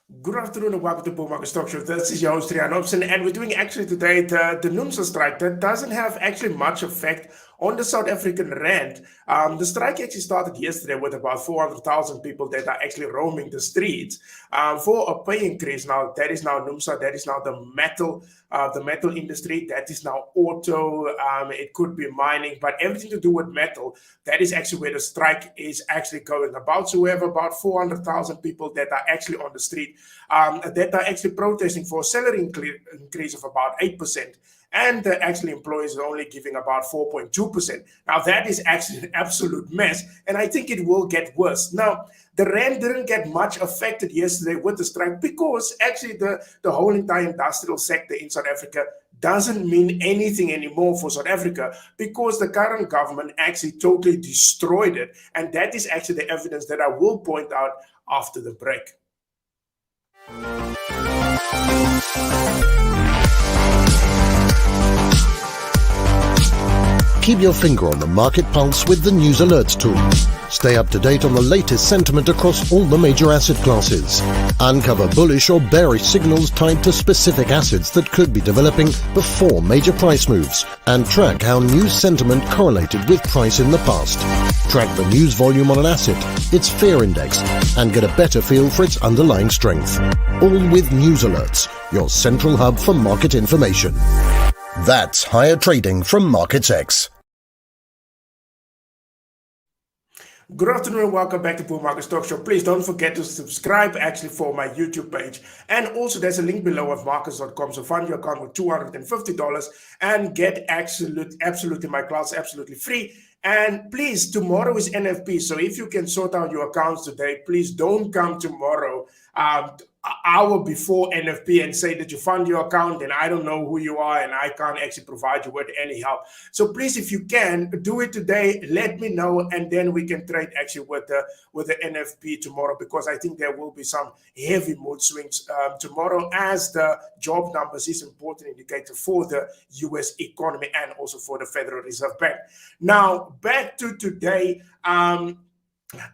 Good afternoon and welcome to Bull Market Stock Show. This is your host, NUMSA, and we're doing actually today the NUMSA strike that doesn't have actually much effect on the South African rand. The strike actually started yesterday with about 400,000 people that are actually roaming the streets for a pay increase. Now, that is now NUMSA, that is now the metal industry, that is now auto, it could be mining, but everything to do with metal, that is actually where the strike is actually going about. So we have about 400,000 people that are actually on the street that are actually protesting for a salary increase of about 8%. And the actually employees are only giving about 4.2%. Now, that is actually an absolute mess, and I think it will get worse. Now, the rand didn't get much affected yesterday with the strike because actually the whole entire industrial sector in South Africa doesn't mean anything anymore for South Africa because the current government actually totally destroyed it. And that is actually the evidence that I will point out after the break. Keep your finger on the market pulse with the News Alerts tool. Stay up to date on the latest sentiment across all the major asset classes. Uncover bullish or bearish signals tied to specific assets that could be developing before major price moves, and track how news sentiment correlated with price in the past. Track the news volume on an asset, its fear index, and get a better feel for its underlying strength. All with News Alerts, your central hub for market information. That's higher trading from MarketsX. Good afternoon and welcome back to Bull Market Stock Show. Please don't forget to subscribe actually for my YouTube page. And also there's a link below at markets.com. So fund your account with $250 and get absolutely my class absolutely free. And please, tomorrow is NFP. So if you can sort out your accounts today, please don't come tomorrow an hour before NFP and say that you fund your account and I don't know who you are and I can't actually provide you with any help. So please, if you can, do it today. Let me know, and then we can trade actually with the NFP tomorrow, because I think there will be some heavy mood swings tomorrow, as the job numbers is an important indicator for the US economy and also for the Federal Reserve Bank. Now, back to today.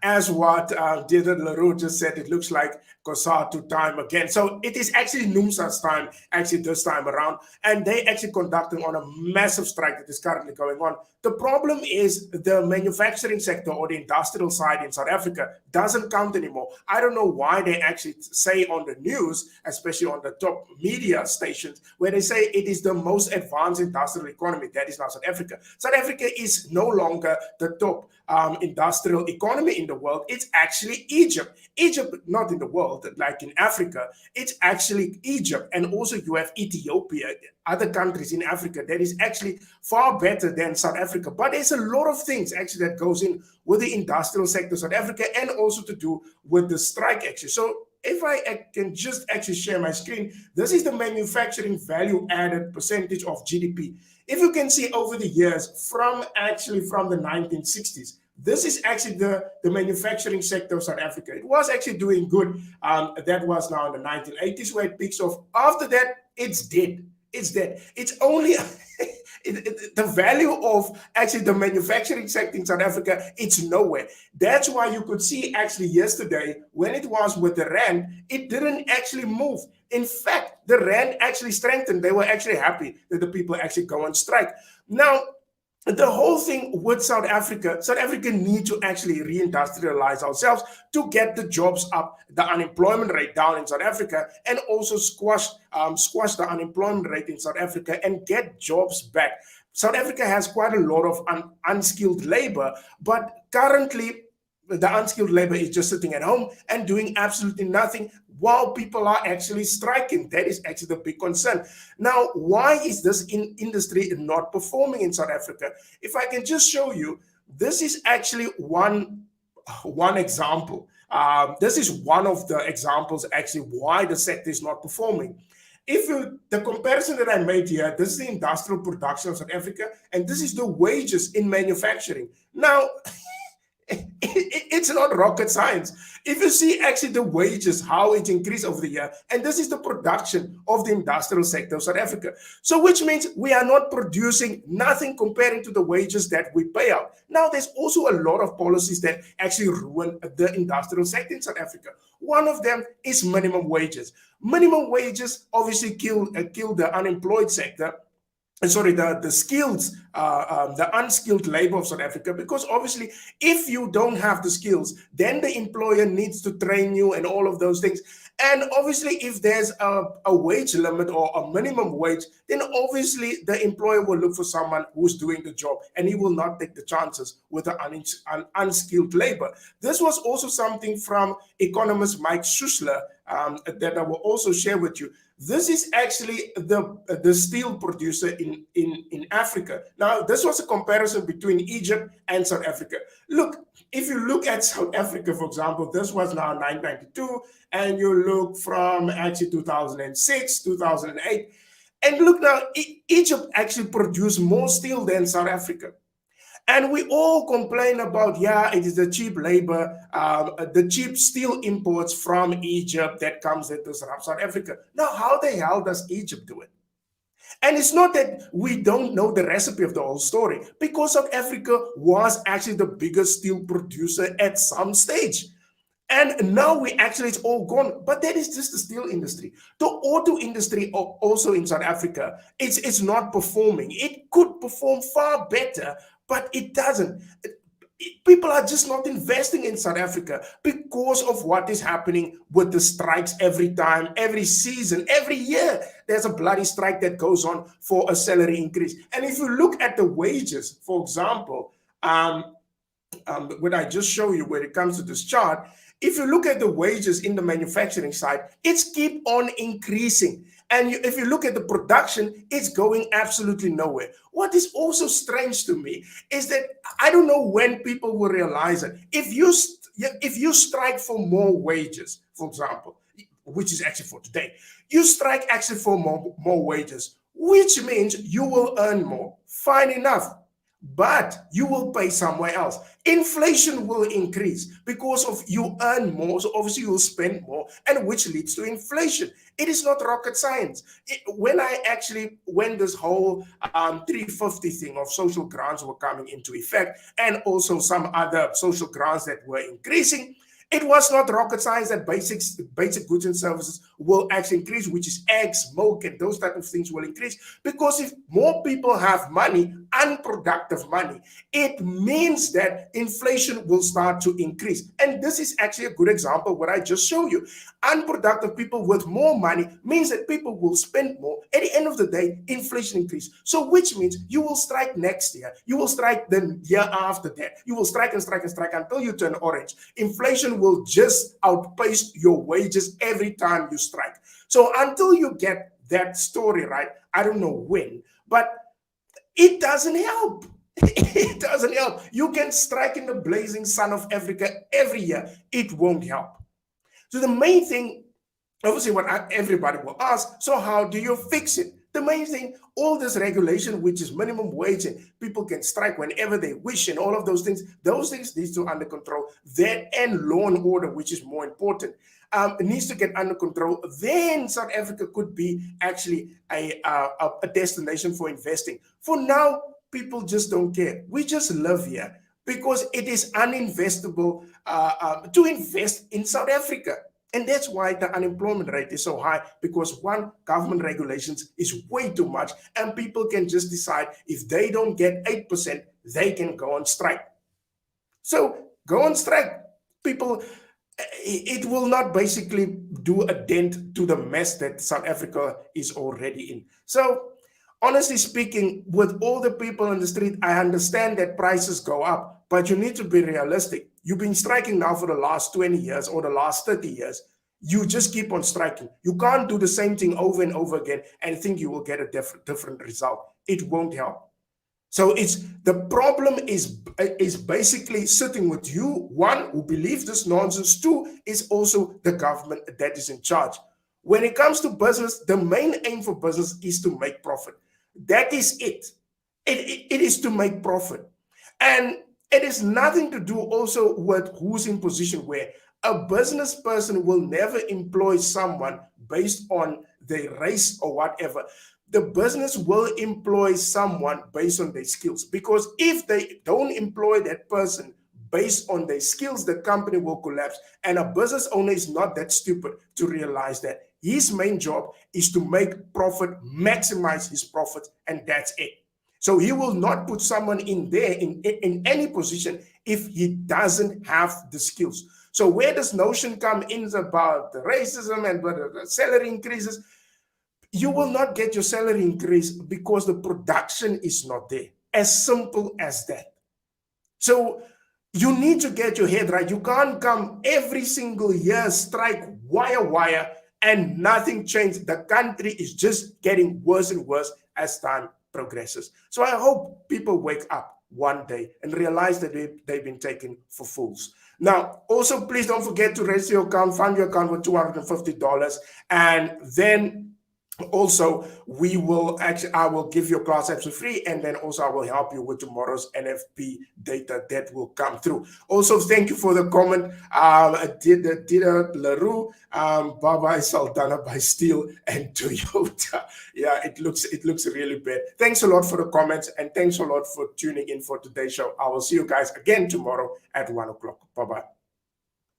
As what Deirdre Leroux just said, it looks like COSATU time again. So it is actually NUMSA's time, actually this time around, and they actually conducting on a massive strike that is currently going on. The problem is the manufacturing sector or the industrial side in South Africa doesn't count anymore. I don't know why they actually say on the news, especially on the top media stations, where they say it is the most advanced industrial economy. That is now South Africa. South Africa is no longer the top industrial economy in the world. It's actually Egypt. Egypt, not in the world, like in Africa. It's actually Egypt. And also you have Ethiopia, other countries in Africa that is actually far better than South Africa. But there's a lot of things actually that goes in with the industrial sector of South Africa, and also to do with the strike actually. So if I can just actually share my screen, this is the manufacturing value added percentage of GDP. If you can see over the years from the 1960s, this is actually the manufacturing sector of South Africa. It was actually doing good. That was now in the 1980s where it peaks off. After that, it's dead. It's dead. It's only the value of actually the manufacturing sector in South Africa, it's nowhere. That's why you could see actually yesterday when it was with the rand, it didn't actually move. In fact, the rand actually strengthened. They were actually happy that the people actually go on strike. Now, the whole thing with South Africa need to actually reindustrialize ourselves to get the jobs up, the unemployment rate down in South Africa, and also squash the unemployment rate in South Africa and get jobs back. South Africa has quite a lot of unskilled labor, but currently the unskilled labor is just sitting at home and doing absolutely nothing while people are actually striking. That is actually the big concern. Now, why is this industry not performing in South Africa? If I can just show you, this is actually one example. This is one of the examples actually why the sector is not performing. The comparison that I made here, this is the industrial production of South Africa, and this is the wages in manufacturing. Now, It's not rocket science. If you see actually the wages, how it increased over the year, and this is the production of the industrial sector of South Africa. So which means we are not producing nothing comparing to the wages that we pay out. Now, there's also a lot of policies that actually ruin the industrial sector in South Africa. One of them is minimum wages. Minimum wages obviously kill the unemployed sector, sorry, the skills, the unskilled labor of South Africa, because obviously if you don't have the skills, then the employer needs to train you and all of those things. And obviously if there's a wage limit or a minimum wage, then obviously the employer will look for someone who's doing the job, and he will not take the chances with the unskilled labor. This was also something from economist Mike Schuessler that I will also share with you. This is actually the steel producer in Africa. Now, this was a comparison between Egypt and South Africa. Look, if you look at South Africa, for example, this was now 1992, and you look from actually 2006, 2008, and look now, Egypt actually produced more steel than South Africa. And we all complain about, yeah, it is the cheap labor, the cheap steel imports from Egypt that comes into South Africa. Now, how the hell does Egypt do it? And it's not that we don't know the recipe of the whole story, because South Africa was actually the biggest steel producer at some stage. And now it's all gone. But that is just the steel industry. The auto industry also in South Africa, it's not performing. It could perform far better, but it doesn't. People are just not investing in South Africa because of what is happening with the strikes every time, every season, every year. There's a bloody strike that goes on for a salary increase. And if you look at the wages, for example, what I just show you when it comes to this chart, if you look at the wages in the manufacturing side, it's keep on increasing. And if you look at the production, it's going absolutely nowhere. What is also strange to me is that I don't know when people will realize it. If you strike for more wages, for example, which is actually for today, you strike actually for more wages, which means you will earn more. Fine enough. But you will pay somewhere else. Inflation will increase because of you earn more, so obviously you'll spend more, and which leads to inflation. It is not rocket science. When this whole 350 thing of social grants were coming into effect, and also some other social grants that were increasing, it was not rocket science that basic goods and services will actually increase, which is eggs, milk, and those type of things will increase. Because if more people have money, unproductive money, it means that inflation will start to increase. And this is actually a good example of what I just showed you. Unproductive people with more money means that people will spend more. At the end of the day, inflation increase. So which means you will strike next year. You will strike the year after that. You will strike and strike and strike until you turn orange. Inflation will just outpace your wages every time you strike. So until you get that story right, I don't know when, but it doesn't help. It doesn't help. You can strike in the blazing sun of Africa every year. It won't help. So the main thing, obviously what everybody will ask, so how do you fix it? The main thing, all this regulation, which is minimum wage, and people can strike whenever they wish, and all of those things need to under control. That and law and order, which is more important, it needs to get under control. Then South Africa could be actually a destination for investing. For now, people just don't care. We just live here because it is uninvestable to invest in South Africa. And that's why the unemployment rate is so high, because one, government regulations is way too much, and people can just decide if they don't get 8%, they can go on strike. So go on strike. People, it will not basically do a dent to the mess that South Africa is already in. So honestly speaking, with all the people in the street, I understand that prices go up, but you need to be realistic. You've been striking now for the last 20 years or the last 30 years. You just keep on striking. You can't do the same thing over and over again and think you will get a different result. It won't help. So the problem is basically sitting with you, one, who believes this nonsense, two, is also the government that is in charge. When it comes to business, the main aim for business is to make profit. That is it. It is to make profit. And It is nothing to do also with who's in position where. A business person will never employ someone based on their race or whatever. The business will employ someone based on their skills, because if they don't employ that person based on their skills, the company will collapse. And a business owner is not that stupid to realize that his main job is to make profit, maximize his profit, and that's it. So he will not put someone in there in any position if he doesn't have the skills. So where this notion comes in about the racism and the salary increases, you will not get your salary increase because the production is not there. As simple as that. So you need to get your head right. You can't come every single year, strike wire, and nothing changed. The country is just getting worse and worse as time progresses. So I hope people wake up one day and realize that they've been taken for fools. Now, also, please don't forget to register your account, fund your account with $250, and then also I will give you a class absolutely free, and then also I will help you with tomorrow's NFP data that will come through. Also, thank you for the comment. Dida LaRue, Baba Saldana by Steel and Toyota. Yeah, it looks really bad. Thanks a lot for the comments, and thanks a lot for tuning in for today's show. I will see you guys again tomorrow at 1 o'clock. Bye-bye.